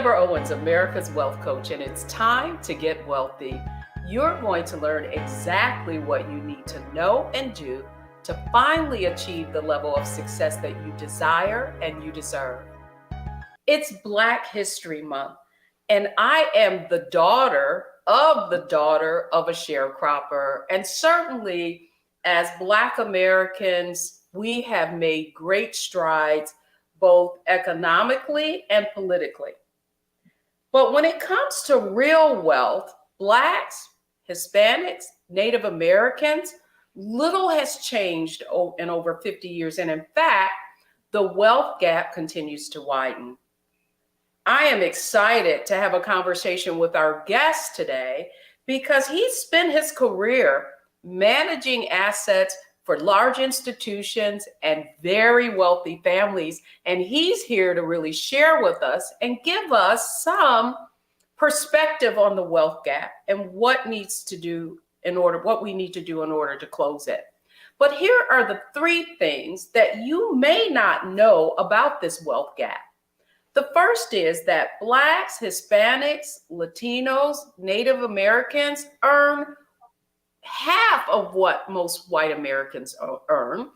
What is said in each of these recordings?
Deborah Owens, America's Wealth Coach, and it's time to get wealthy. You're going to learn exactly what you need to know and do to finally achieve the level of success that you desire and you deserve. It's Black History Month, and I am the daughter of a sharecropper. And certainly, as Black Americans, we have made great strides both economically and politically. But when it comes to real wealth, Blacks, Hispanics, Native Americans, little has changed in over 50 years. And in fact, the wealth gap continues to widen. I am excited to have a conversation with our guest today because he spent his career managing assets for large institutions and very wealthy families. And he's here to really share with us and give us some perspective on the wealth gap and what we need to do in order to close it. But here are the three things that you may not know about this wealth gap. The first is that Blacks, Hispanics, Latinos, Native Americans earn half of what most white Americans earn,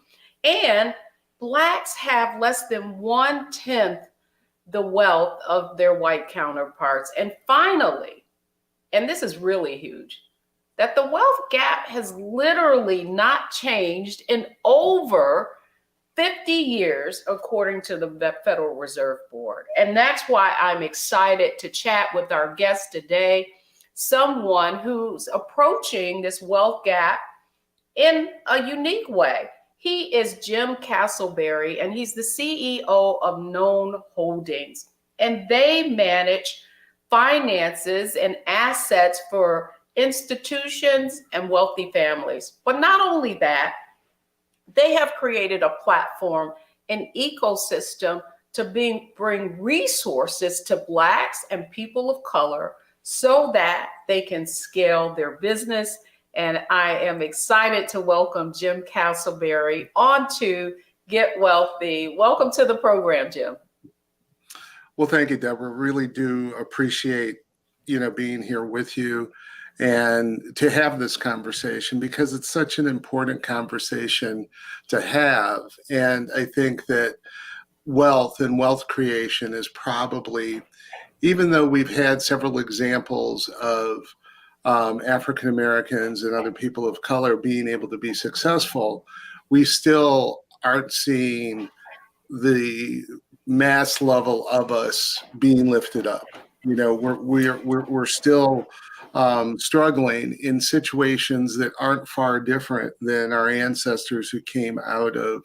and Blacks have less than 1/10 the wealth of their white counterparts. And finally, and this is really huge, that the wealth gap has literally not changed in over 50 years, according to the Federal Reserve Board. And that's why I'm excited to chat with our guest today, someone who's approaching this wealth gap in a unique way. He is Jim Casselberry, and he's the CEO of Known Holdings. And they manage finances and assets for institutions and wealthy families. But not only that, they have created a platform, an ecosystem to bring resources to Blacks and people of color so that they can scale their business. And I am excited to welcome Jim Casselberry onto Get Wealthy. Welcome to the program, Jim. Well, thank you, Deborah. Really do appreciate, being here with you and to have this conversation because it's such an important conversation to have. And I think that wealth and wealth creation is probably, even though we've had several examples of African Americans and other people of color being able to be successful, we still aren't seeing the mass level of us being lifted up. We're still struggling in situations that aren't far different than our ancestors who came out of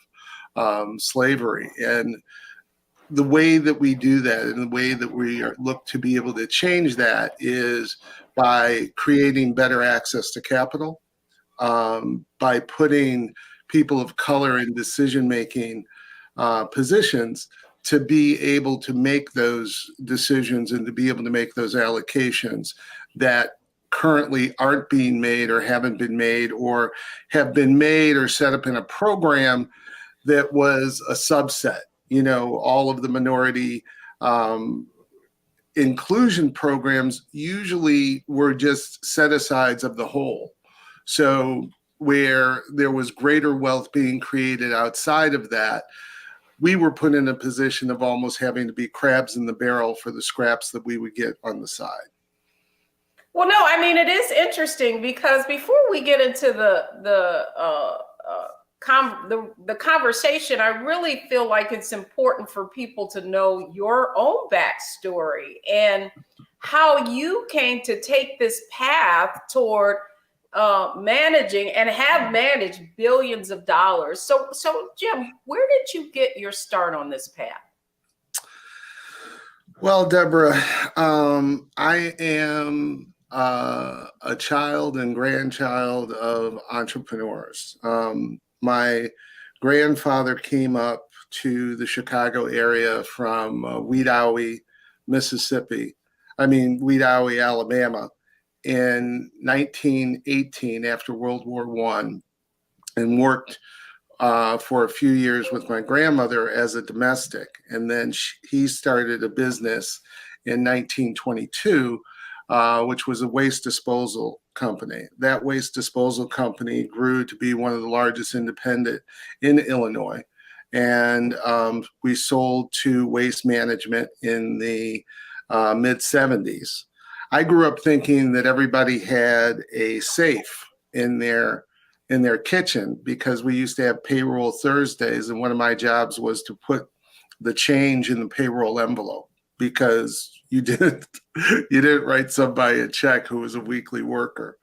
slavery. And the way that we do that and the way that we look to be able to change that is by creating better access to capital, by putting people of color in decision-making positions to be able to make those decisions and to be able to make those allocations that currently aren't being made or haven't been made or have been made or set up in a program that was a subset. All of the minority inclusion programs usually were just set-asides of the whole. So where there was greater wealth being created outside of that, we were put in a position of almost having to be crabs in the barrel for the scraps that we would get on the side. Well, no, I mean, it is interesting because before we get into the conversation, I really feel like it's important for people to know your own backstory and how you came to take this path toward managing and have managed billions of dollars. So Jim, where did you get your start on this path? Well, Deborah, I am a child and grandchild of entrepreneurs. My grandfather came up to the Chicago area from Wedowee, Alabama in 1918 after World War I, and worked for a few years with my grandmother as a domestic. And then he started a business in 1922, which was a waste disposal company. That waste disposal company grew to be one of the largest independent in Illinois. And we sold to Waste Management in the mid 70s. I grew up thinking that everybody had a safe in their kitchen because we used to have payroll Thursdays, and one of my jobs was to put the change in the payroll envelope because you didn't write somebody a check who was a weekly worker.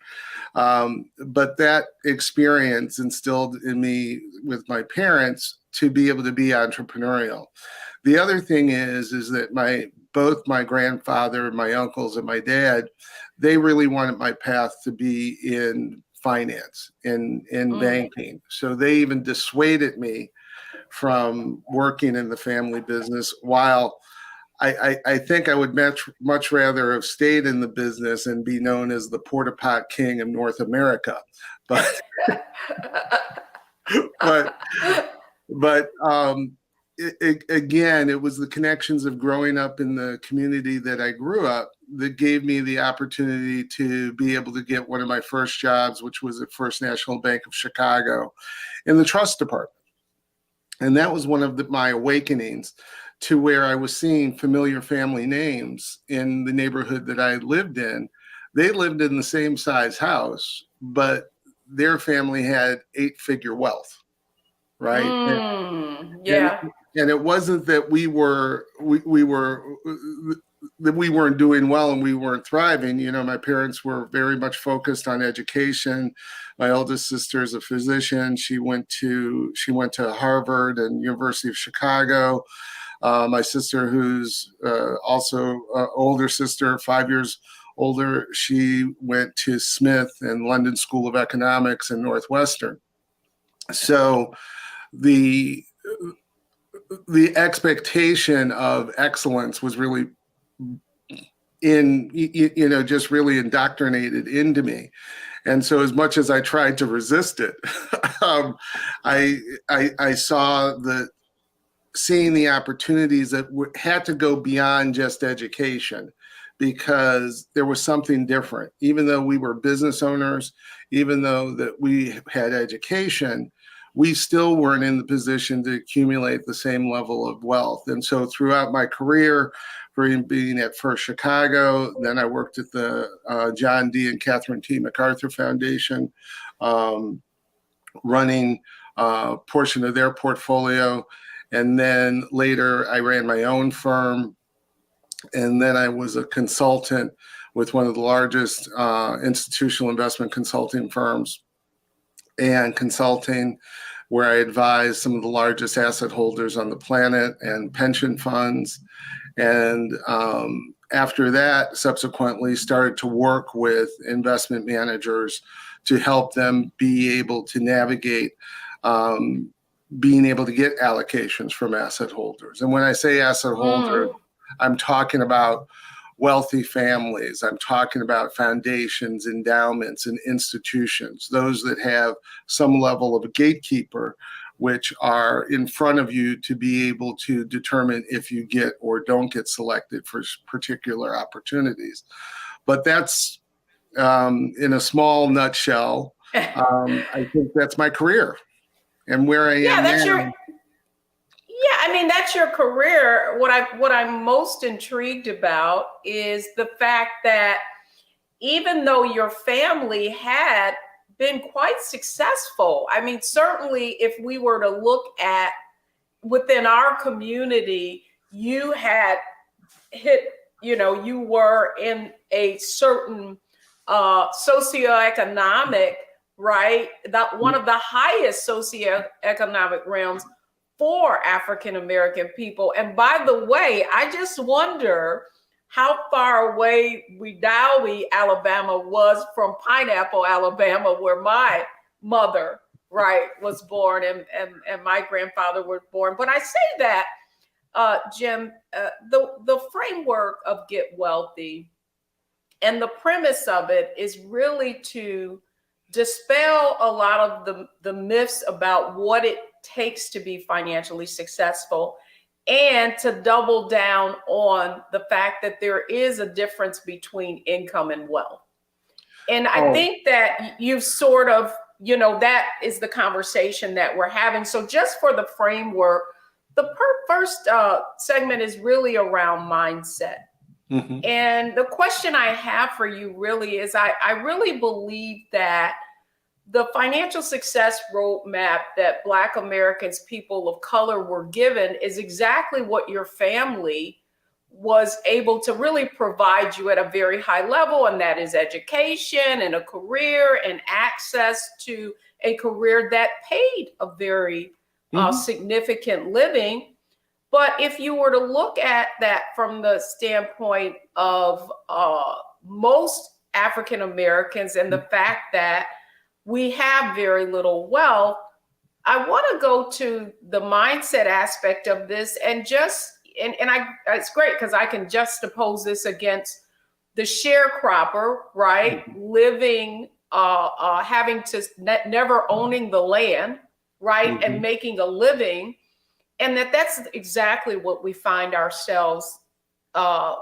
But that experience instilled in me with my parents to be able to be entrepreneurial. The other thing is that both my grandfather, my uncles, and my dad, they really wanted my path to be in finance, in banking. So they even dissuaded me from working in the family business, while I think I would much rather have stayed in the business and be known as the porta pot king of North America. But again, it was the connections of growing up in the community that I grew up that gave me the opportunity to be able to get one of my first jobs, which was at First National Bank of Chicago in the trust department. And that was one of my awakenings to where I was seeing familiar family names in the neighborhood that I lived in. They lived in the same size house, but their family had 8-figure wealth, right? Yeah. And it wasn't that we weren't doing well and we weren't thriving. You know, my parents were very much focused on education. My oldest sister is a physician. She went to Harvard and University of Chicago. My sister, who's also older sister, 5 years older, she went to Smith and London School of Economics and Northwestern. So the expectation of excellence was really just really indoctrinated into me. And so as much as I tried to resist it, I saw seeing the opportunities that had to go beyond just education, because there was something different. Even though we were business owners, even though that we had education, we still weren't in the position to accumulate the same level of wealth. And so throughout my career, being at First Chicago, then I worked at the John D. and Catherine T. MacArthur Foundation, running a portion of their portfolio. And then later I ran my own firm. And then I was a consultant with one of the largest institutional investment consulting firms and consulting, where I advised some of the largest asset holders on the planet and pension funds. And after that, subsequently started to work with investment managers to help them be able to navigate being able to get allocations from asset holders. And when I say asset holder, I'm talking about wealthy families. I'm talking about foundations, endowments, and institutions, those that have some level of a gatekeeper, which are in front of you to be able to determine if you get or don't get selected for particular opportunities. But that's in a small nutshell. I think that's my career and where I am now. That's your career. What I'm most intrigued about is the fact that even though your family had been quite successful, certainly if we were to look at within our community, you had hit, you were in a certain socioeconomic, right? That one of the highest socioeconomic realms for African American people. And by the way, I just wonder how far away Wedowee, Alabama was from Pineapple, Alabama, where my mother, right, was born and my grandfather was born. But I say that, Jim, the framework of Get Wealthy and the premise of it is really to dispel a lot of the myths about what it takes to be financially successful, and to double down on the fact that there is a difference between income and wealth. And I think that you've sort of, that is the conversation that we're having. So just for the framework, the first segment is really around mindset. Mm-hmm. And the question I have for you really is, I really believe that the financial success roadmap that Black Americans, people of color, were given is exactly what your family was able to really provide you at a very high level, and that is education and a career and access to a career that paid a very significant living. But if you were to look at that from the standpoint of most African Americans and the fact that we have very little wealth, I want to go to the mindset aspect of this and it's great because I can juxtapose this against the sharecropper, right? Living, having to never owning the land, right? And making a living. And that's exactly what we find ourselves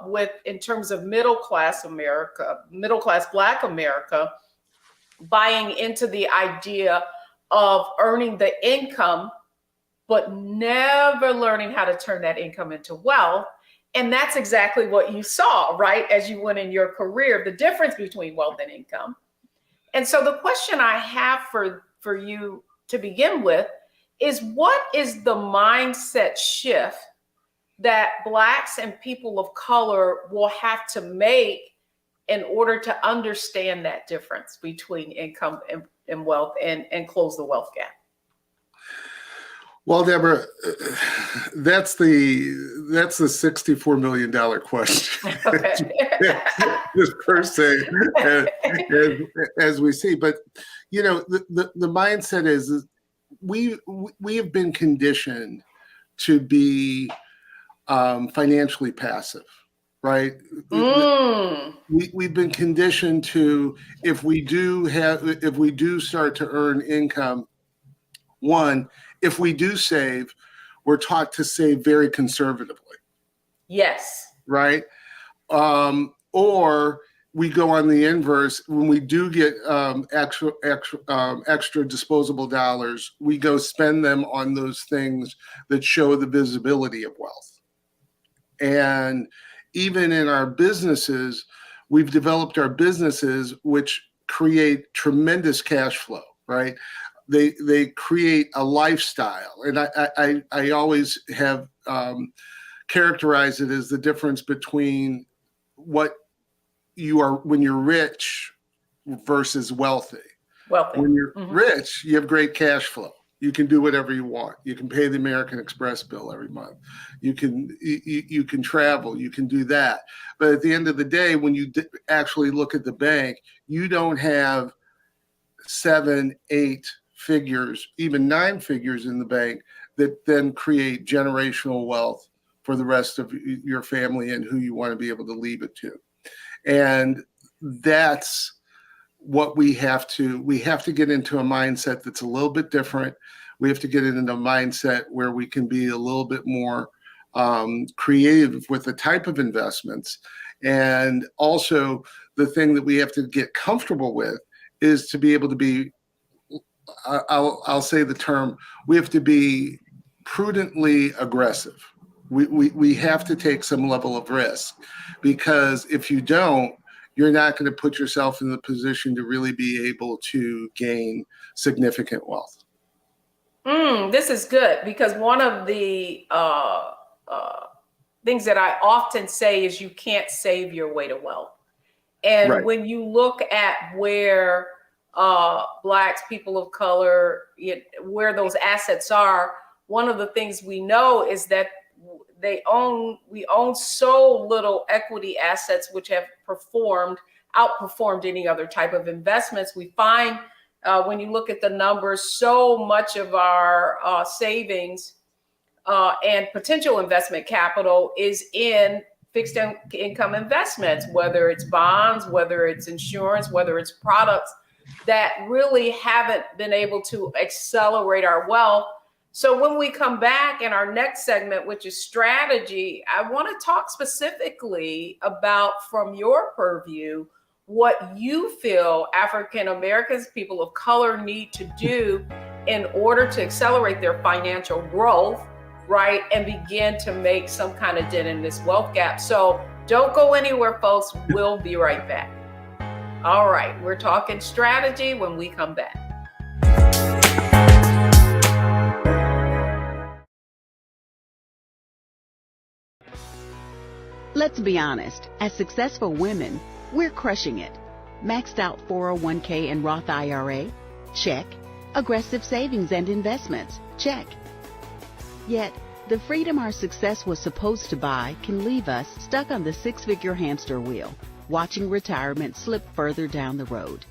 with in terms of middle-class America, middle-class Black America, buying into the idea of earning the income, but never learning how to turn that income into wealth. And that's exactly what you saw, right? As you went in your career, the difference between wealth and income. And so the question I have for you to begin with is, what is the mindset shift that Blacks and people of color will have to make in order to understand that difference between income and wealth and close the wealth gap? Well, Deborah, that's the $64 million question. Just per se, as we see. But the mindset is we have been conditioned to be financially passive, right? We've been conditioned to, if we do start to earn income, if we do save, we're taught to save very conservatively. Yes. Right? Or we go on the inverse. When we do get extra disposable dollars, we go spend them on those things that show the visibility of wealth. And even in our businesses, we've developed our businesses which create tremendous cash flow, right? They create a lifestyle. And I always have characterized it as the difference between what you are when you're rich versus wealthy. When you're rich, you have great cash flow. You can do whatever you want. You can pay the American Express bill every month. You can travel. You can do that. But at the end of the day, when you actually look at the bank, you don't have 7, 8 figures, even 9 figures in the bank that then create generational wealth for the rest of your family and who you want to be able to leave it to. And that's what we have to get into a mindset that's a little bit different. We have to get into a mindset where we can be a little bit more creative with the type of investments. And also the thing that we have to get comfortable with is to be able to be, I'll say the term, we have to be prudently aggressive. We have to take some level of risk, because if you don't, you're not going to put yourself in the position to really be able to gain significant wealth. This is good, because one of the things that I often say is you can't save your way to wealth. And right. When you look at where Blacks, people of color, where those assets are, one of the things we know is that we own so little equity assets, which have outperformed any other type of investments. We find when you look at the numbers, so much of our savings and potential investment capital is in fixed income investments, whether it's bonds, whether it's insurance, whether it's products that really haven't been able to accelerate our wealth, So when we come back in our next segment, which is strategy, I want to talk specifically about, from your purview, what you feel African Americans, people of color, need to do in order to accelerate their financial growth, right? And begin to make some kind of dent in this wealth gap. So don't go anywhere, folks. We'll be right back. All right, we're talking strategy when we come back. Let's be honest, as successful women, we're crushing it. Maxed out 401k and Roth IRA? Check. Aggressive savings and investments? Check. Yet, the freedom our success was supposed to buy can leave us stuck on the six-figure hamster wheel, watching retirement slip further down the road.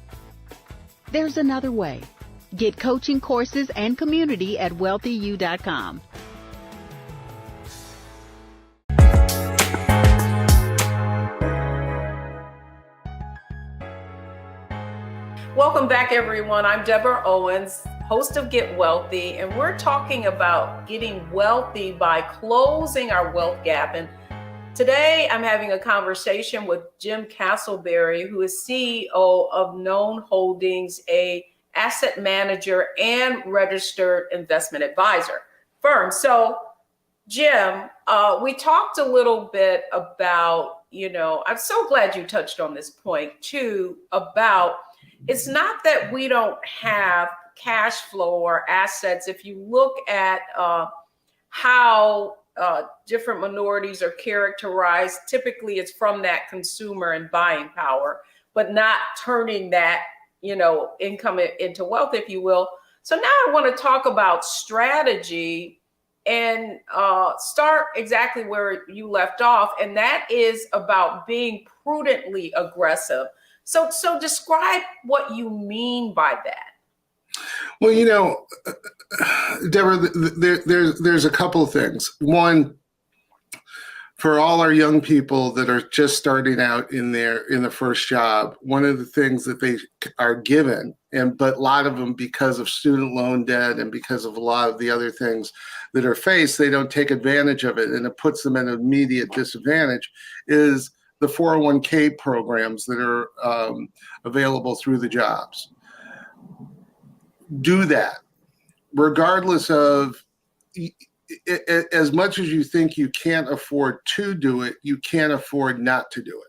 There's another way. Get coaching courses and community at wealthyu.com. Welcome back, everyone. I'm Deborah Owens, host of Get Wealthy, and we're talking about getting wealthy by closing our wealth gap. And today I'm having a conversation with Jim Casselberry, who is CEO of Known Holdings, a asset manager and registered investment advisor firm. So, Jim, we talked a little bit about, I'm so glad you touched on this point too, about it's not that we don't have cash flow or assets. If you look at how different minorities are characterized, typically it's from that consumer and buying power, but not turning that, income into wealth, if you will. So now I want to talk about strategy and start exactly where you left off. And that is about being prudently aggressive. So describe what you mean by that. Well, Deborah, there's a couple of things. One, for all our young people that are just starting out in the first job, one of the things that they are given, but a lot of them, because of student loan debt and because of a lot of the other things that are faced, they don't take advantage of it, and it puts them at an immediate disadvantage, is the 401k programs that are available through the jobs. Do that, regardless of, as much as you think you can't afford to do it, you can't afford not to do it,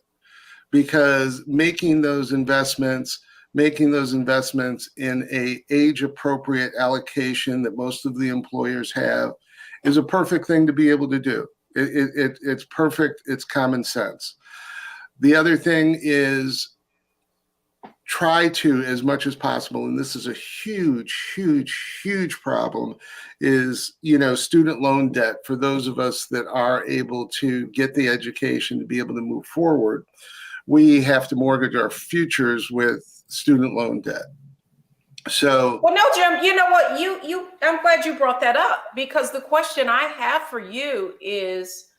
because making those investments in a age-appropriate allocation that most of the employers have is a perfect thing to be able to do. It's perfect. It's common sense. The other thing is, try to, as much as possible, and this is a huge problem, is, student loan debt. For those of us that are able to get the education to be able to move forward, we have to mortgage our futures with student loan debt. So, well, no, Jim, you know what? I'm glad you brought that up, because the question I have for you is,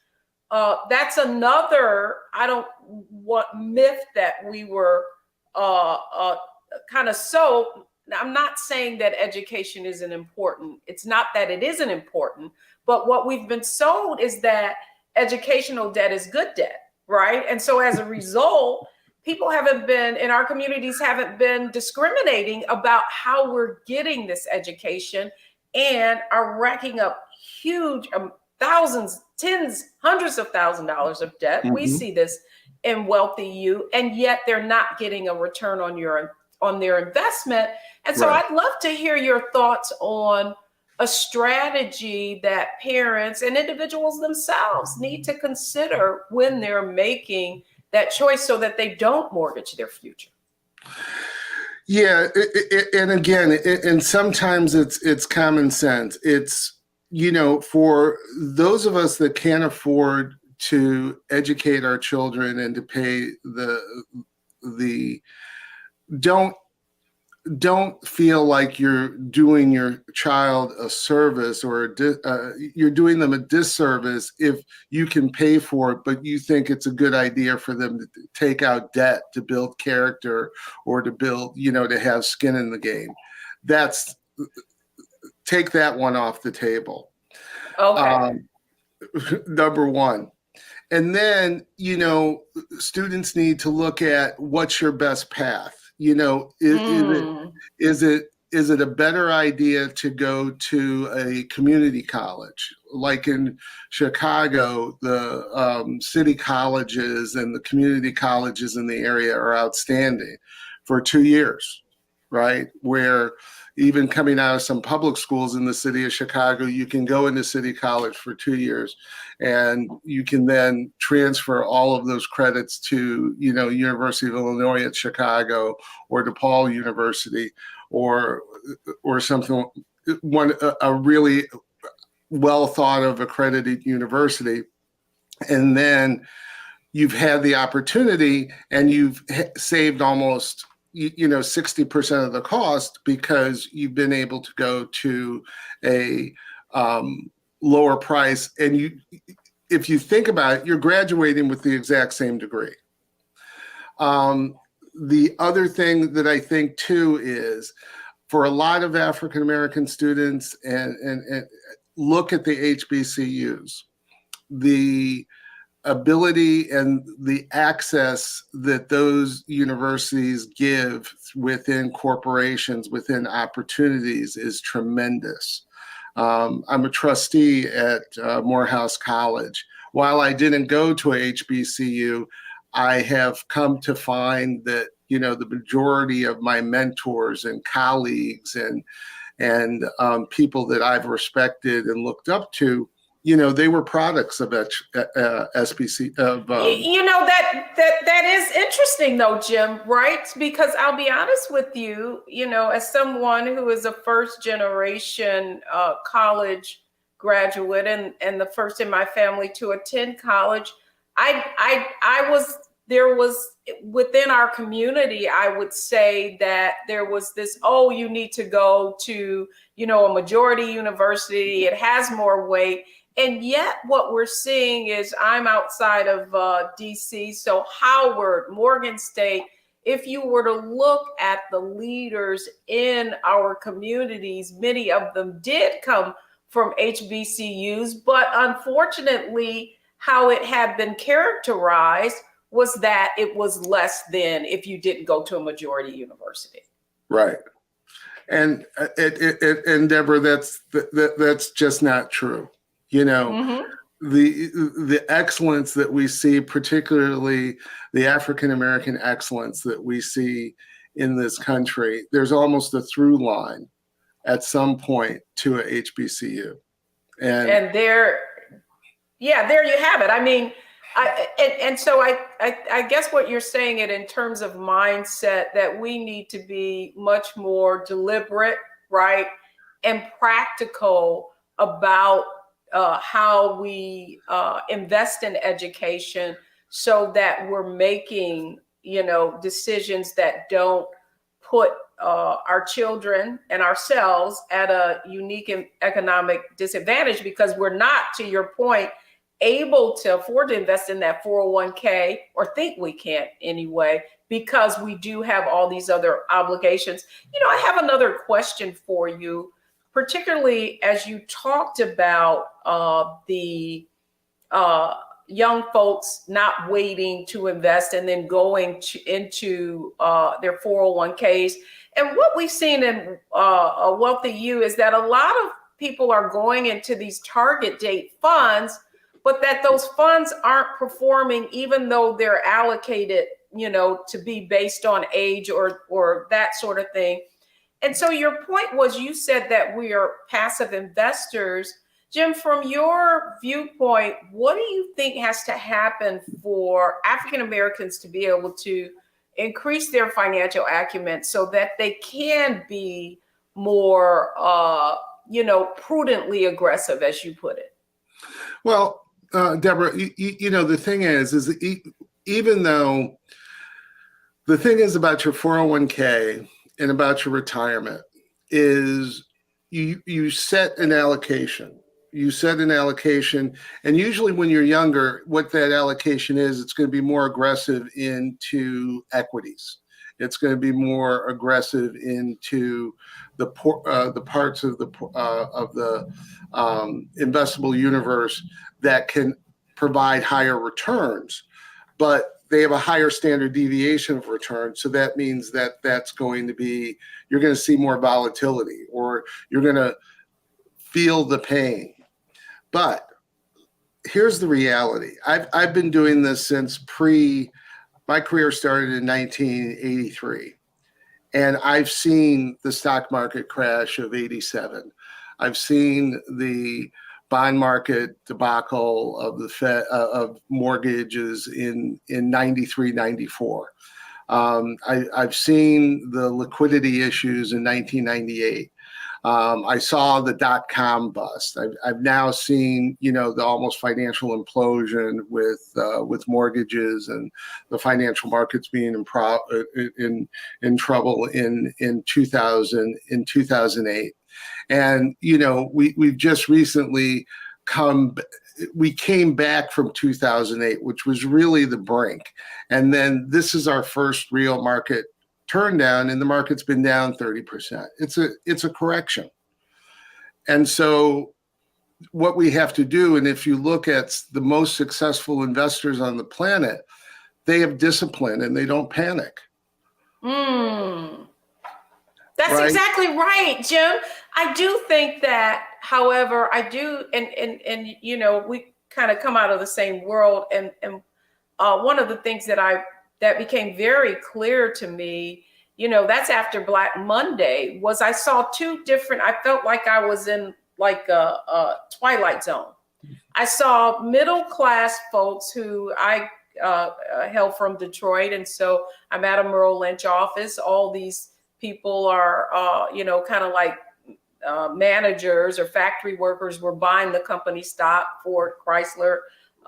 that's another, myth that we were kind of so. I'm not saying that education isn't important. It's not that it isn't important, but what we've been sold is that educational debt is good debt, right? And so as a result, people in our communities haven't been discriminating about how we're getting this education, and are racking up huge thousands, tens, hundreds of $1,000s of debt. Mm-hmm. We see this in Wealthy You, and yet they're not getting a return on their investment. And so I'd love to hear your thoughts on a strategy that parents and individuals themselves need to consider when they're making that choice, so that they don't mortgage their future. Yeah, and again, and sometimes it's common sense. It's, for those of us that can't afford to educate our children and to pay don't feel like you're doing your child a service, or you're doing them a disservice if you can pay for it, but you think it's a good idea for them to take out debt to build character, or to build, to have skin in the game. take that one off the table. Okay. Number one. And then, students need to look at what's your best path. Mm. Is it a better idea to go to a community college? Like in Chicago, the city colleges and the community colleges in the area are outstanding for 2 years, right? Where even coming out of some public schools in the city of Chicago, you can go into city college for 2 years, and you can then transfer all of those credits to, University of Illinois at Chicago or DePaul University or something, a really well thought of accredited university. And then you've had the opportunity and you've saved almost 60% of the cost because you've been able to go to a lower price. And if you think about it, you're graduating with the exact same degree. The other thing that I think too is for a lot of African American students and look at the HBCUs, the ability and the access that those universities give within corporations, within opportunities is tremendous. I'm a trustee at Morehouse College. While I didn't go to a HBCU, I have come to find that, the majority of my mentors and colleagues and people that I've respected and looked up to, they were products of SBC. That is interesting, though, Jim. Right? Because I'll be honest with you. As someone who is a first generation college graduate and the first in my family to attend college, there was within our community, I would say that there was this, you need to go to, a majority university. It has more weight. And yet what we're seeing is I'm outside of DC. So Howard, Morgan State, if you were to look at the leaders in our communities, many of them did come from HBCUs, but unfortunately, how it had been characterized was that it was less than if you didn't go to a majority university. Right. And Deborah, that's just not true. Mm-hmm. The excellence that we see, particularly the African American excellence that we see in this country, there's almost a through line at some point to a HBCU. And there you have it. I mean, so I guess what you're saying it in terms of mindset, that we need to be much more deliberate, right, and practical about how we invest in education so that we're making, decisions that don't put our children and ourselves at a unique economic disadvantage, because we're not, to your point, able to afford to invest in that 401k, or think we can't anyway, because we do have all these other obligations. I have another question for you, particularly as you talked about the young folks not waiting to invest and then going into their 401ks. And what we've seen in a Wealthy You is that a lot of people are going into these target date funds, but that those funds aren't performing, even though they're allocated, to be based on age or that sort of thing. And so your point was, you said that we are passive investors. Jim, from your viewpoint, what do you think has to happen for African Americans to be able to increase their financial acumen so that they can be more, prudently aggressive, as you put it? Well, Deborah, the thing is even though the thing is about your 401k and about your retirement is you set an allocation, you set an allocation, and usually when you're younger, what that allocation is, it's going to be more aggressive into equities. It's going to be more aggressive into the parts of the investable universe that can provide higher returns, but they have a higher standard deviation of return. So that means that you're going to see more volatility, or you're going to feel the pain. But here's the reality. I've been doing this since my career started in 1983. And I've seen the stock market crash of 87. I've seen the bond market debacle of the Fed, of mortgages in 93, 94. I've seen the liquidity issues in 1998. I saw the dot-com bust. I've now seen, the almost financial implosion with mortgages and the financial markets being in trouble in 2008. And we've just recently we came back from 2008, which was really the brink, and then this is our first real market turn down, and the market's been down 30%. It's a correction. And so what we have to do, and if you look at the most successful investors on the planet, they have discipline and they don't panic. That's right? Exactly right, Jim. I do think that, however, I do, and we kind of come out of the same world, and one of the things that became very clear to me, that's after Black Monday, was I saw I felt like I was in like a Twilight Zone. I saw middle class folks who I hail from Detroit, and so I'm at a Merrill Lynch office. All these people are, kind of like managers or factory workers were buying the company stock, Ford, Chrysler,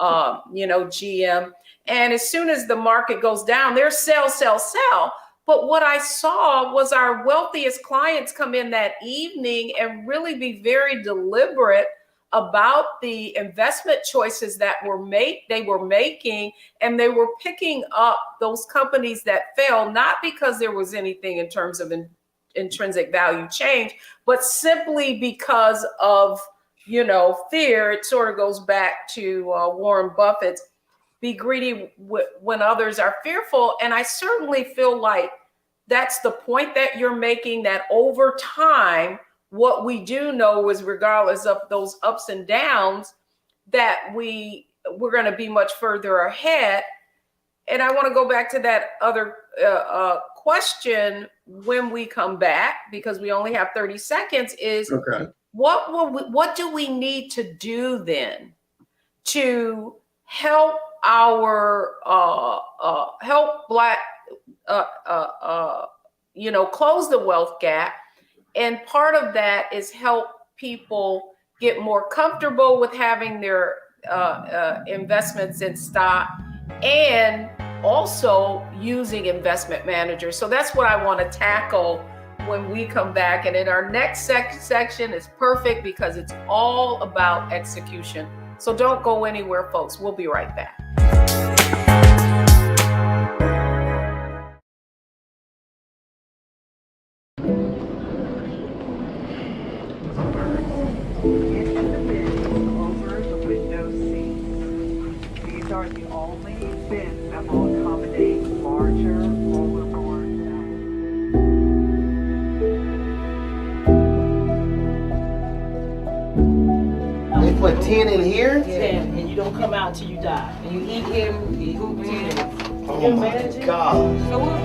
GM. And as soon as the market goes down, they're sell, sell, sell. But what I saw was our wealthiest clients come in that evening and really be very deliberate about the investment choices that they were making, and they were picking up those companies that fell, not because there was anything in terms of intrinsic value change, but simply because of, fear. It sort of goes back to Warren Buffett's be greedy when others are fearful. And I certainly feel like that's the point that you're making, that over time, what we do know is, regardless of those ups and downs, that we're going to be much further ahead. And I want to go back to that other question when we come back, because we only have 30 seconds, is okay. What do we need to do then to help help Black, close the wealth gap? And part of that is help people get more comfortable with having their investments in stock, and also using investment managers. So that's what I want to tackle when we come back. And in our next section is perfect, because it's all about execution. So don't go anywhere, folks. We'll be right back. Are the only bins that will accommodate larger rollerboards. They put 10 in here? 10, and you don't come out till you die. And you eat him, you hoop 10. Oh my God. So what?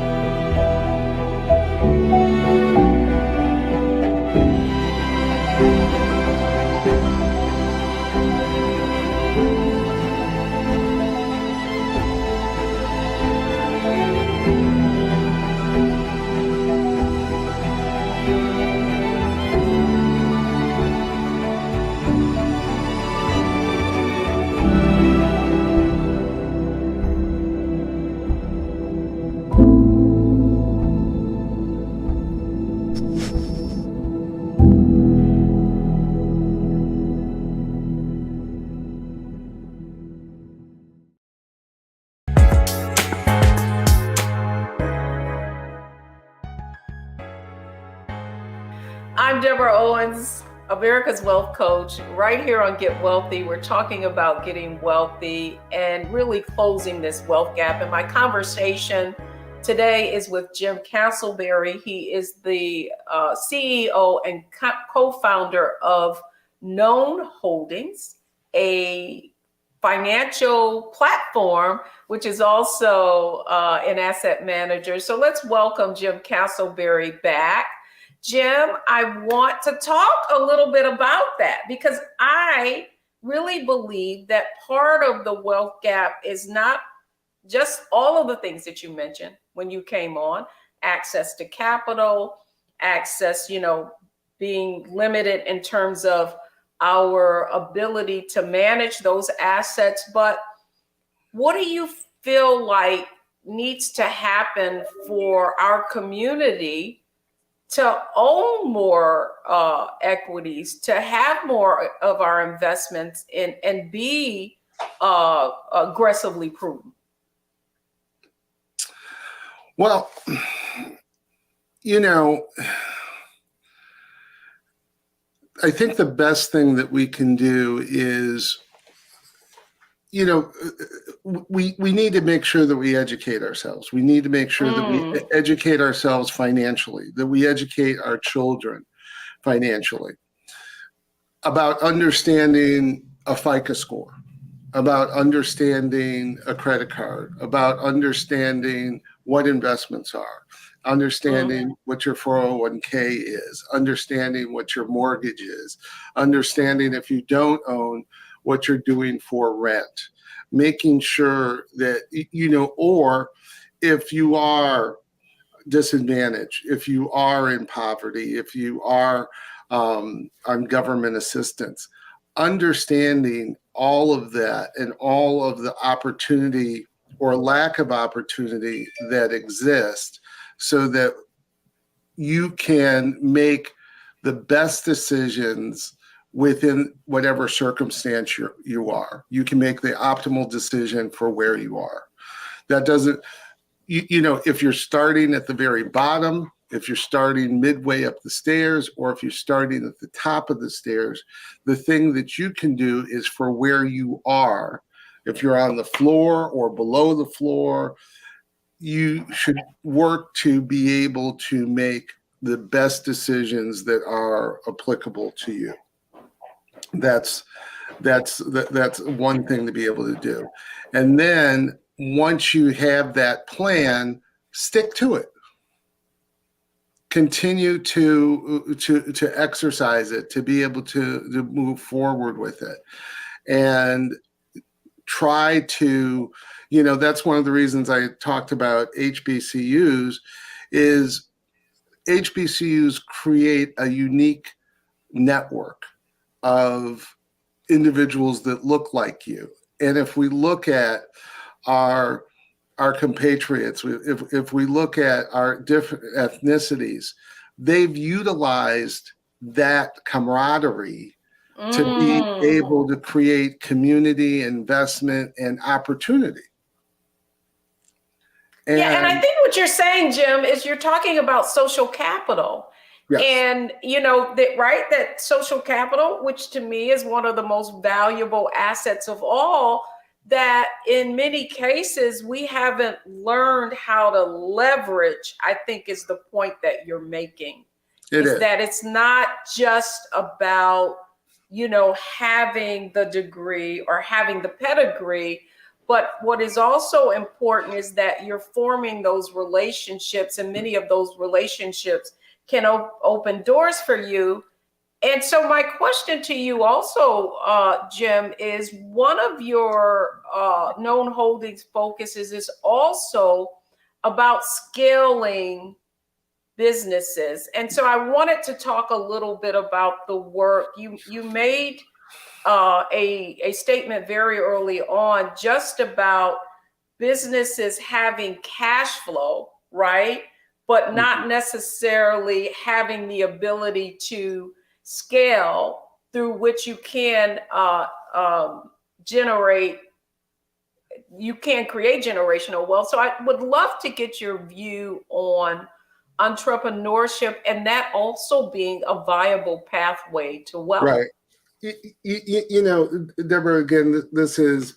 I'm Deborah Owens, America's Wealth Coach, right here on Get Wealthy. We're talking about getting wealthy and really closing this wealth gap. And my conversation today is with Jim Casselberry. He is the CEO and co-founder of Known Holdings, a financial platform, which is also an asset manager. So let's welcome Jim Casselberry back. Jim, I want to talk a little bit about that because I really believe that part of the wealth gap is not just all of the things that you mentioned when you came on, access to capital, access, being limited in terms of our ability to manage those assets. But what do you feel like needs to happen for our community to own more equities, to have more of our investments and be aggressively prudent? Well, I think the best thing that we can do is, we need to make sure that we educate ourselves. We need to make sure that we educate ourselves financially, that we educate our children financially about understanding a FICO score, about understanding a credit card, about understanding what investments are, understanding what your 401k is, understanding what your mortgage is, understanding if you don't own, what you're doing for rent, making sure that, or if you are disadvantaged, if you are in poverty, if you are on government assistance, understanding all of that and all of the opportunity or lack of opportunity that exists so that you can make the best decisions within whatever circumstance you are. You can make the optimal decision for where you are. That doesn't, if you're starting at the very bottom, if you're starting midway up the stairs, or if you're starting at the top of the stairs, the thing that you can do is for where you are. If you're on the floor or below the floor, you should work to be able to make the best decisions that are applicable to you. That's one thing to be able to do. And then once you have that plan, stick to it. Continue to exercise it, to be able to move forward with it. And try to, that's one of the reasons I talked about HBCUs, is HBCUs create a unique network of individuals that look like you. And if we look at our compatriots, if we look at our different ethnicities, they've utilized that camaraderie to be able to create community, investment, and opportunity. And I think what you're saying, Jim, is you're talking about social capital. Yes. And, that social capital, which to me is one of the most valuable assets of all, that in many cases we haven't learned how to leverage, I think is the point that you're making. It is that it's not just about, having the degree or having the pedigree, but what is also important is that you're forming those relationships, and many of those relationships can open doors for you. And so my question to you also, Jim, is one of your Known Holdings focuses is also about scaling businesses. And so I wanted to talk a little bit about the work. You made a statement very early on just about businesses having cash flow, right? But not necessarily having the ability to scale through which you can create generational wealth. So I would love to get your view on entrepreneurship and that also being a viable pathway to wealth. Right. You know, Deborah, again, this is,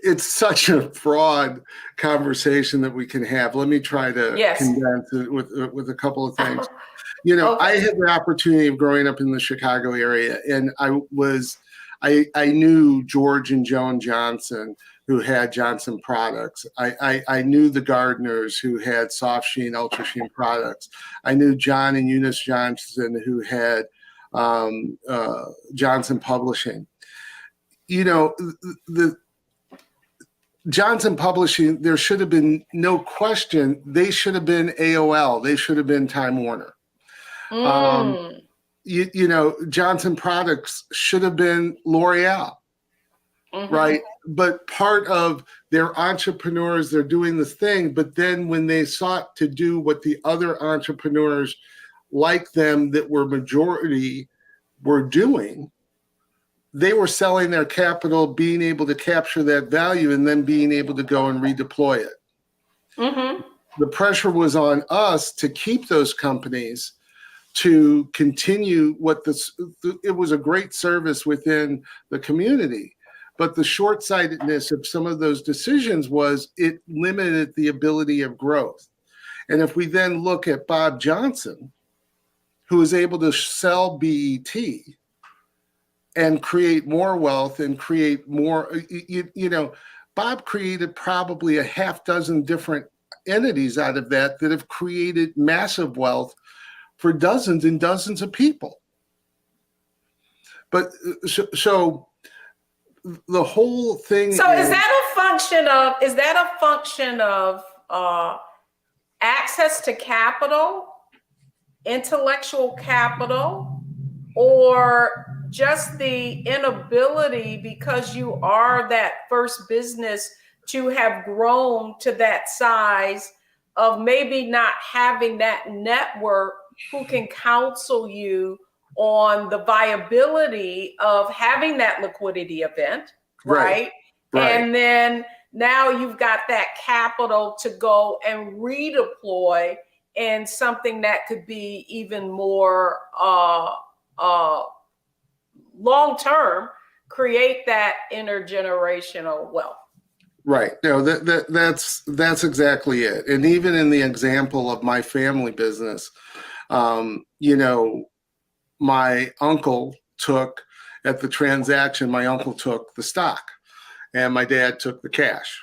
it's such a broad conversation that we can have. Let me try to condense it with a couple of things. You know, I had the opportunity of growing up in the Chicago area, and I knew George and Joan Johnson, who had Johnson Products. I knew the Gardners, who had Soft Sheen, Ultra Sheen products. I knew John and Eunice Johnson, who had Johnson Publishing. You know, the Johnson Publishing, there should have been no question. They should have been AOL. They should have been Time Warner. You know, Johnson Products should have been L'Oreal, right? But part of their entrepreneurs, they're doing this thing. But then when they sought to do what the other entrepreneurs like them that were majority were doing, they were selling their capital, being able to capture that value, and then being able to go and redeploy it. The pressure was on us to keep those companies, to continue it was a great service within the community. But the short-sightedness of some of those decisions was it limited the ability of growth. And if we then look at Bob Johnson, who was able to sell BET and create more wealth and create more, you know, Bob created probably a half dozen different entities out of that have created massive wealth for dozens and dozens of people. But so the whole thing. So is that a function of access to capital, intellectual capital, or just the inability, because you are that first business, to have grown to that size of maybe not having that network who can counsel you on the viability of having that liquidity event, right? And then now you've got that capital to go and redeploy in something that could be even more long-term, create that intergenerational wealth. Right. No, that's exactly it. And even in the example of my family business, you know, my uncle took at the transaction, my uncle took the stock and my dad took the cash.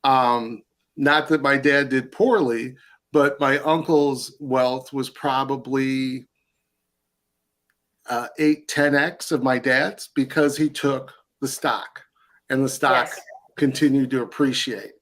Not that my dad did poorly, but my uncle's wealth was probably 8-10x of my dad's, because he took the stock and the stock continued to appreciate.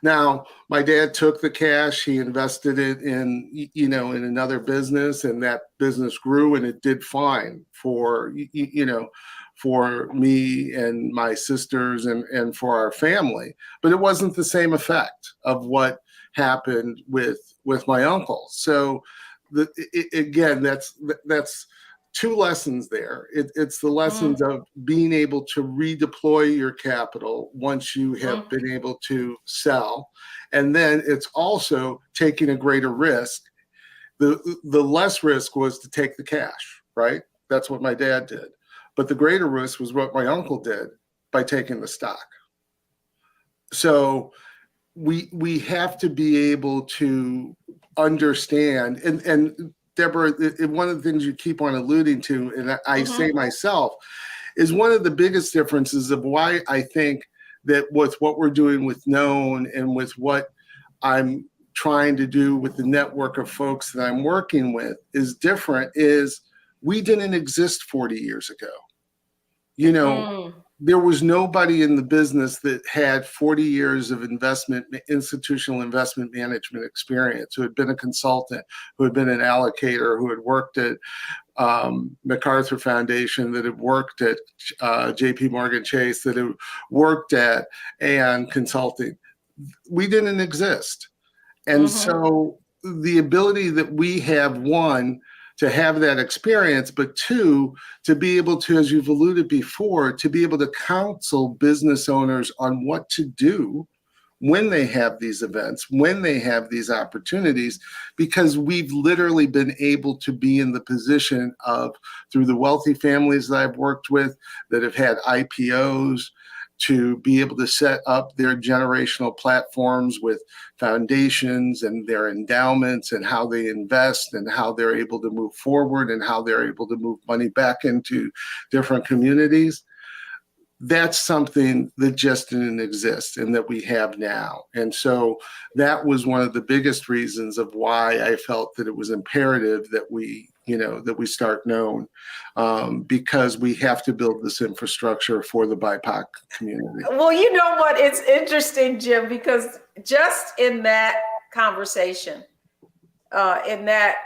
Now, my dad took the cash, he invested it in, you know, in another business, and that business grew and it did fine for, you know, for me and my sisters and for our family. But it wasn't the same effect of what happened with my uncle. So again, that's two lessons there. It's the lessons of being able to redeploy your capital once you have been able to sell. And then it's also taking a greater risk. The less risk was to take the cash, right? That's what my dad did. But the greater risk was what my uncle did by taking the stock. So we have to be able to understand, and Deborah, one of the things you keep on alluding to, and I say myself, is one of the biggest differences of why I think that with what we're doing with Known and with what I'm trying to do with the network of folks that I'm working with is different, is we didn't exist 40 years ago. You know, there was nobody in the business that had 40 years of institutional investment management experience, who had been a consultant, who had been an allocator, who had worked at MacArthur Foundation, that had worked at JP Morgan Chase, that had worked at Aon Consulting. We didn't exist. And so the ability that we have, one, to have that experience, but two, to be able to, as you've alluded before, to be able to counsel business owners on what to do when they have these events, when they have these opportunities, because we've literally been able to be in the position of, through the wealthy families that I've worked with that have had IPOs, to be able to set up their generational platforms with foundations and their endowments and how they invest and how they're able to move forward and how they're able to move money back into different communities. That's something that just didn't exist and that we have now. And so that was one of the biggest reasons of why I felt that it was imperative that we start known, because we have to build this infrastructure for the BIPOC community. Well, you know what? It's interesting, Jim, because just in that conversation, in that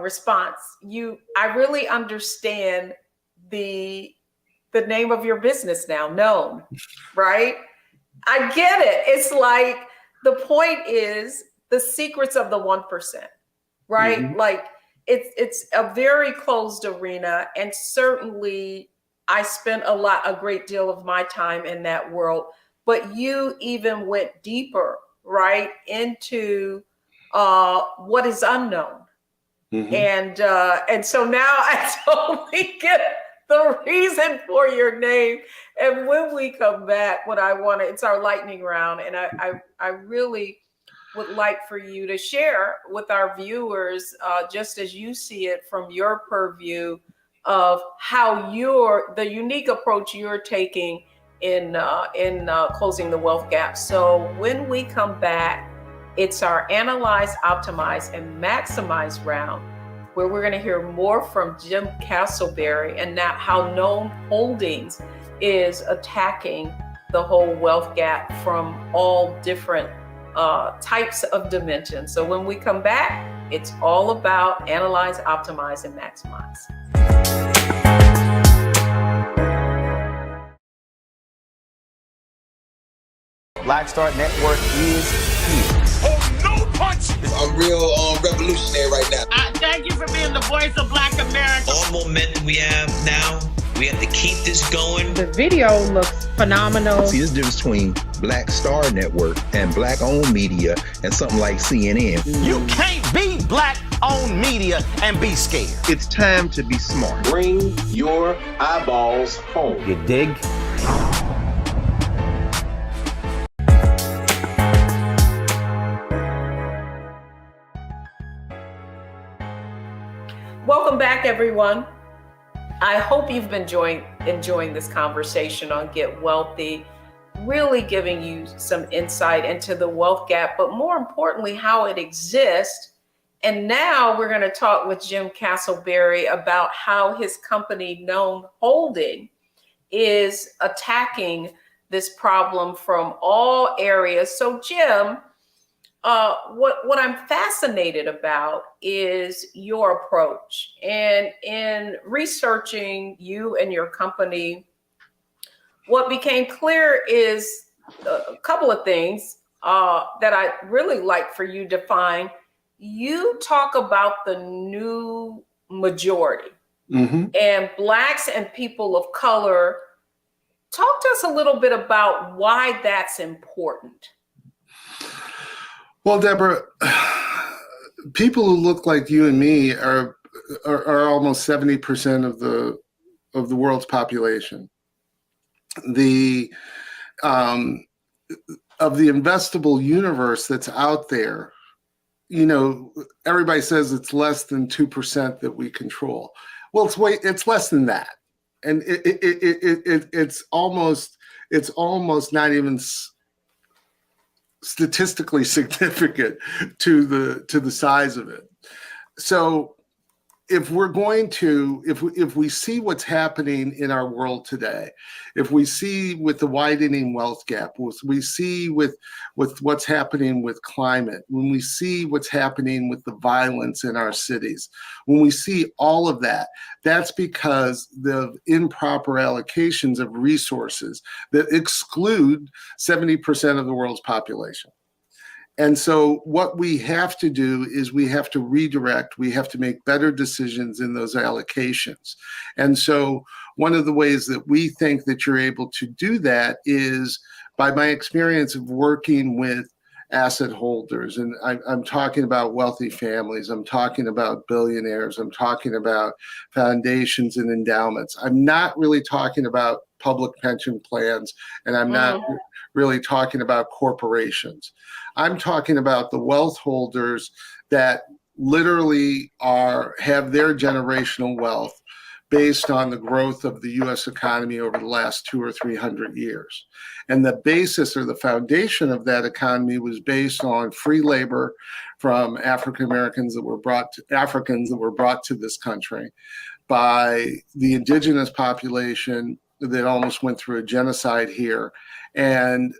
response, I really understand the name of your business now, Known, right? I get it. It's like, the point is the secrets of the 1%, right? Mm-hmm. Like, it's a very closed arena, and certainly I spent a great deal of my time in that world, but you even went deeper, right, into what is unknown. Mm-hmm. And so now I totally get the reason for your name. And when we come back, it's our lightning round. And I really would like for you to share with our viewers, just as you see it from your purview, of how the unique approach you're taking in closing the wealth gap. So when we come back, it's our Analyze, Optimize, and Maximize round, where we're going to hear more from Jim Casselberry and now how Known Holdings is attacking the whole wealth gap from all different types of dimensions. So when we come back, it's all about Analyze, Optimize, and Maximize. Black Star Network is here. Oh, no punch! I'm real revolutionary right now. Thank you for being the voice of Black America. All momentum we have now, we have to keep this going. The video looks phenomenal. See, there's a difference between Black Star Network and Black-owned media and something like CNN. You can't be Black-owned media and be scared. It's time to be smart. Bring your eyeballs home. You dig? Welcome back, everyone. I hope you've been enjoying this conversation on Get Wealthy, really giving you some insight into the wealth gap, but more importantly, how it exists. And now we're going to talk with Jim Casselberry about how his company, Known Holding, is attacking this problem from all areas. So, Jim, what I'm fascinated about is your approach. And in researching you and your company, what became clear is a couple of things that I really like for you to define. You talk about the new majority, and Blacks and people of color. Talk to us a little bit about why that's important. Well, Deborah, people who look like you and me are almost 70% of the world's population. Of the investable universe that's out there, everybody says it's less than 2% that we control. Well, it's less than that, and it's almost not even statistically significant to the size of it. So if we're going to, if we see what's happening in our world today, if we see with the widening wealth gap, we see with what's happening with climate, when we see what's happening with the violence in our cities, when we see all of that, that's because the improper allocations of resources that exclude 70% of the world's population. And so what we have to do is we have to redirect, we have to make better decisions in those allocations. And so one of the ways that we think that you're able to do that is by my experience of working with asset holders, and I'm talking about wealthy families, I'm talking about billionaires, I'm talking about foundations and endowments. I'm not really talking about public pension plans, and I'm not really talking about corporations. I'm talking about the wealth holders that literally have their generational wealth based on the growth of the U.S. economy over the last 200 or 300 years. And the basis or the foundation of that economy was based on free labor from African Americans that were brought to this country by the indigenous population that almost went through a genocide here, and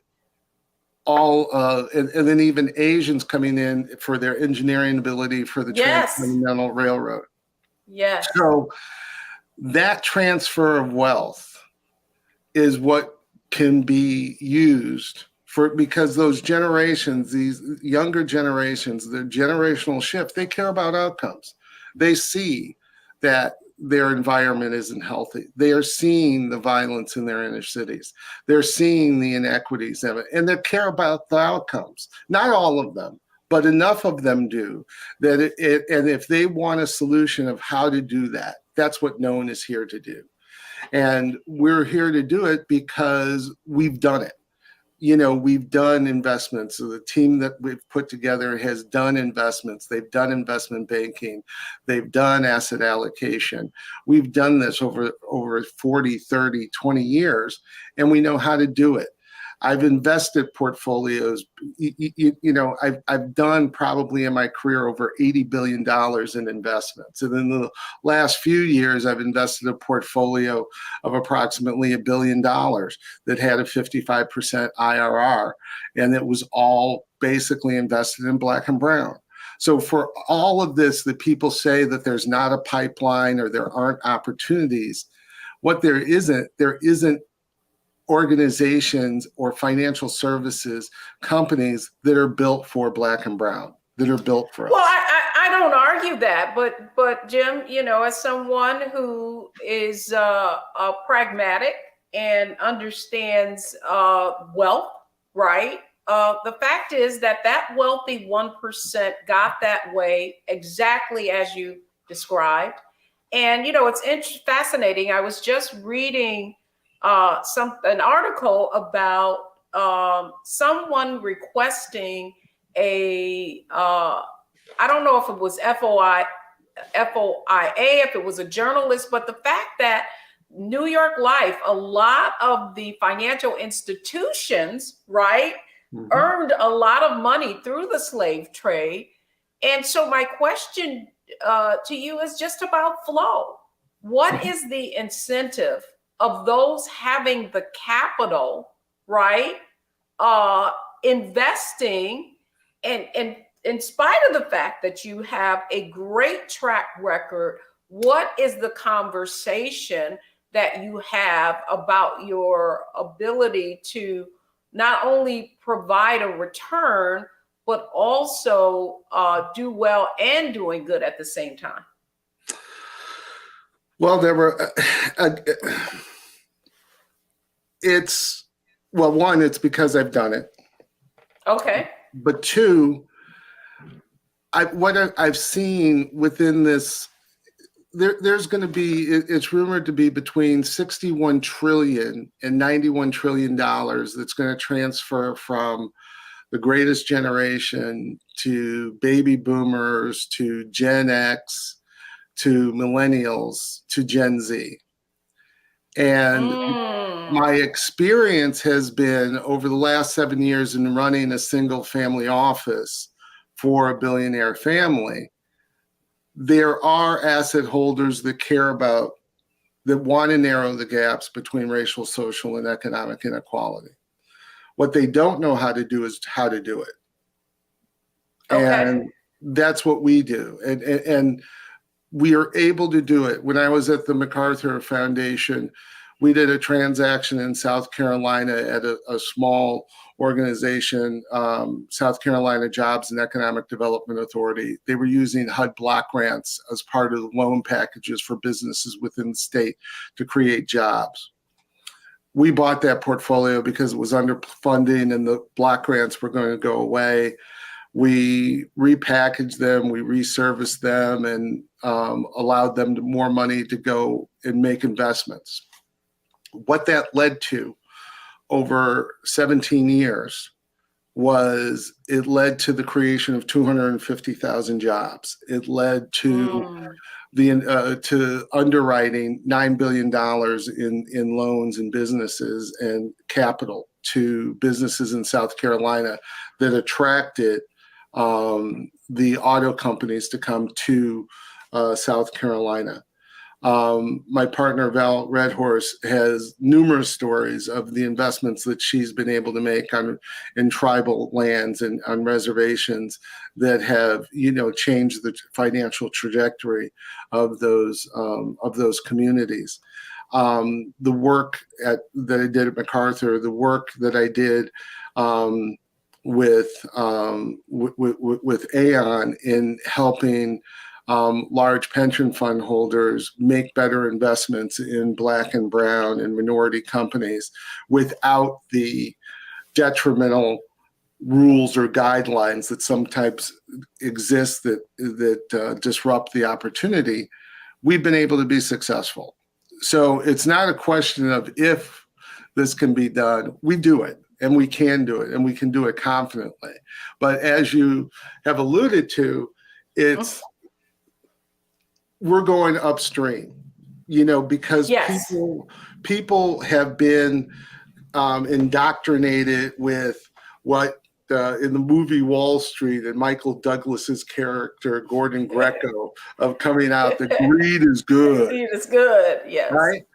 and then even Asians coming in for their engineering ability for the Transcontinental Railroad. Yes. So that transfer of wealth is what can be used because those generations, these younger generations, the generational shift, they care about outcomes. They see that their environment isn't healthy. They are seeing the violence in their inner cities. They're seeing the inequities of it, and they care about the outcomes. Not all of them, but enough of them do that and if they want a solution of how to do that, that's what Known is here to do. And we're here to do it because we've done it. We've done investments. So the team that we've put together has done investments. They've done investment banking. They've done asset allocation. We've done this over 40, 30, 20 years, and we know how to do it. I've invested portfolios. I've done probably in my career over $80 billion in investments. And in the last few years, I've invested a portfolio of approximately $1 billion that had a 55% IRR. And it was all basically invested in Black and brown. So for all of this, that people say that there's not a pipeline or there aren't opportunities, what there isn't organizations or financial services companies that are built for Black and brown, that are built for us. Well, I don't argue that, but Jim, as someone who is pragmatic and understands wealth, right? The fact is that wealthy 1% got that way exactly as you described. And, it's fascinating. I was just reading an article about someone requesting I don't know if it was FOIA, if it was a journalist, but the fact that New York Life, a lot of the financial institutions, right, earned a lot of money through the slave trade. And so my question to you is just about flow. What is the incentive of those having the capital, right, investing, and in spite of the fact that you have a great track record, what is the conversation that you have about your ability to not only provide a return, but also do well and doing good at the same time? Well, Deborah, one, it's because I've done it. Okay. But two, what I've seen within this, there's going to be, it's rumored to be between $61 trillion and $91 trillion that's going to transfer from the greatest generation to baby boomers to Gen X to millennials to Gen Z. And my experience has been over the last 7 years in running a single family office for a billionaire family, there are asset holders that care about, that want to narrow the gaps between racial, social, and economic inequality. What they don't know how to do is how to do it. Okay. And that's what we do. And we are able to do it. When I was at the MacArthur Foundation, we did a transaction in South Carolina at a small organization, South Carolina Jobs and Economic Development Authority. They were using HUD block grants as part of the loan packages for businesses within the state to create jobs. we bought that portfolio because it was underfunding and the block grants were going to go away. We repackaged them, we reserviced them, and allowed them more money to go and make investments. What that led to over 17 years was it led to the creation of 250,000 jobs. It led to to underwriting $9 billion in loans and businesses and capital to businesses in South Carolina that attracted the auto companies to come to South Carolina. My partner, Val Redhorse, has numerous stories of the investments that she's been able to make in tribal lands and on reservations that have, changed the financial trajectory of those communities. The work that I did at MacArthur, the work that I did with Aon in helping large pension fund holders make better investments in Black and brown and minority companies without the detrimental rules or guidelines that sometimes exist that disrupt the opportunity. We've been able to be successful. So it's not a question of if this can be done. We do it, and we can do it, and we can do it confidently. But as you have alluded to, we're going upstream, because people have been indoctrinated with what in the movie Wall Street and Michael Douglas's character, Gordon Gekko, of coming out that greed is good. Greed is good, yes. Right?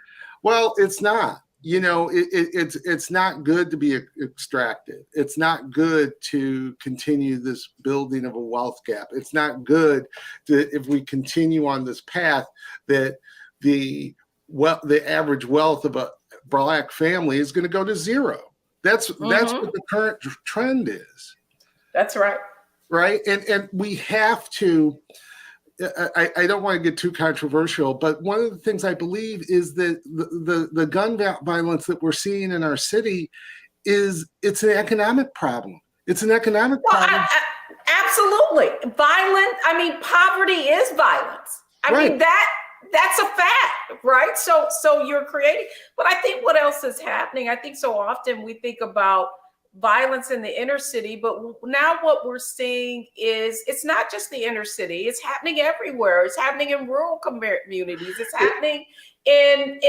Well, it's not. It's not good to be extracted. It's not good to continue this building of a wealth gap. It's not good if we continue on this path that the average wealth of a Black family is going to go to zero. That's what the current trend is. That's right. Right, and we have to. I don't want to get too controversial, but one of the things I believe is that the gun violence that we're seeing in our city it's an economic problem. It's an economic problem. Absolutely. Poverty is violence. I mean, that's a fact, right? So you're creating, but I think what else is happening? I think so often we think about violence in the inner city, but now what we're seeing is it's not just the inner city. It's happening everywhere. It's happening in rural communities. It's happening in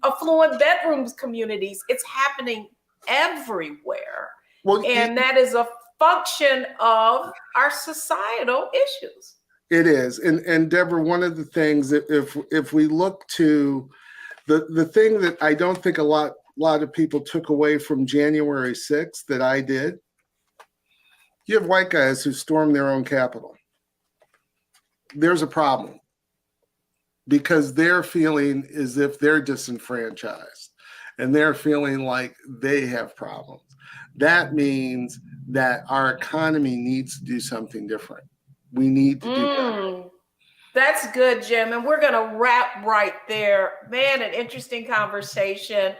affluent bedrooms communities. It's happening everywhere. That is a function of our societal issues. It is. And Deborah, one of the things that if we look to the thing that I don't think a lot of people took away from January 6th that I did, you have white guys who storm their own Capitol. There's a problem because they're feeling as if they're disenfranchised and they're feeling like they have problems. That means that our economy needs to do something different. We need to do that. That's good, Jim. And we're going to wrap right there. Man, an interesting conversation.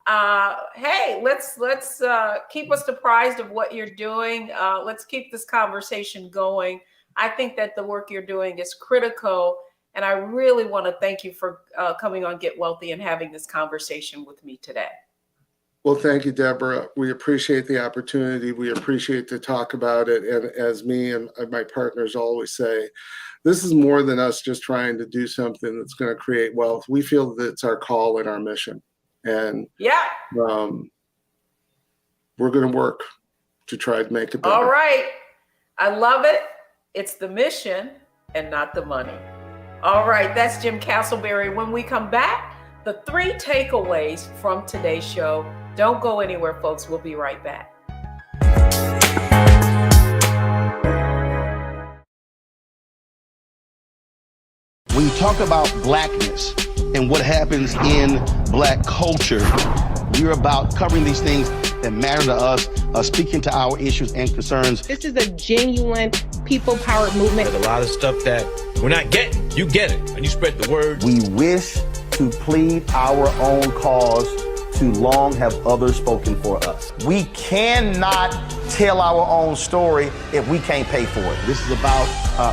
Hey, let's keep us apprised of what you're doing. Let's keep this conversation going. I think that the work you're doing is critical. And I really want to thank you for coming on Get Wealthy and having this conversation with me today. Well, thank you, Deborah. We appreciate the opportunity. We appreciate to talk about it. And as me and my partners always say, this is more than us just trying to do something that's going to create wealth. We feel that it's our call and our mission. And we're going to work to try to make it better. All right. I love it. It's the mission and not the money. All right. That's Jim Casselberry. When we come back, the 3 takeaways from today's show. Don't go anywhere, folks. We'll be right back. When you talk about blackness and what happens in Black culture, we're about covering these things that matter to us, speaking to our issues and concerns. This is a genuine people-powered movement. There's a lot of stuff that we're not getting. You get it, and you spread the word. We wish to plead our own cause. Too long have others spoken for us. We cannot tell our own story if we can't pay for it. This is about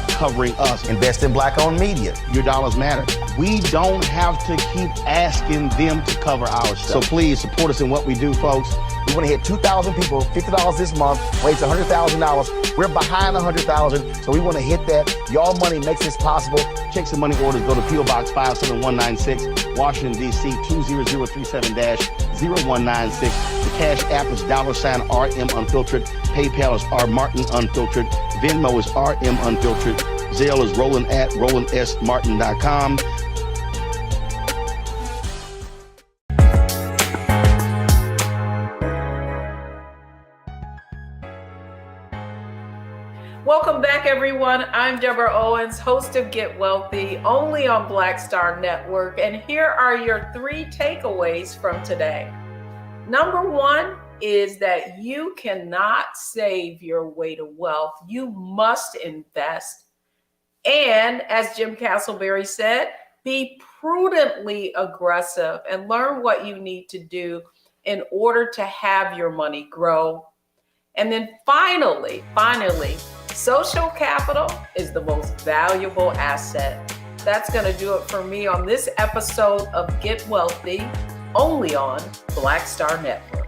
covering us. Invest in Black-owned media. Your dollars matter. We don't have to keep asking them to cover our stuff. So please support us in what we do, folks. We want to hit 2,000 people, $50 this month, raise $100,000. We're behind 100,000, so we want to hit that. Y'all money makes this possible. Check some money orders. Go to P.O. Box 57196, Washington, D.C. 20037-0196. The Cash App is $RM Unfiltered. PayPal is R Martin Unfiltered. Venmo is RM Unfiltered. Zelle is Roland at RolandSMartin.com. Welcome back, everyone. I'm Deborah Owens, host of Get Wealthy, only on Black Star Network. And here are your 3 takeaways from today. Number 1 is that you cannot save your way to wealth. You must invest. And as Jim Casselberry said, be prudently aggressive and learn what you need to do in order to have your money grow. And then finally, social capital is the most valuable asset. That's going to do it for me on this episode of Get Wealthy, only on Black Star Network.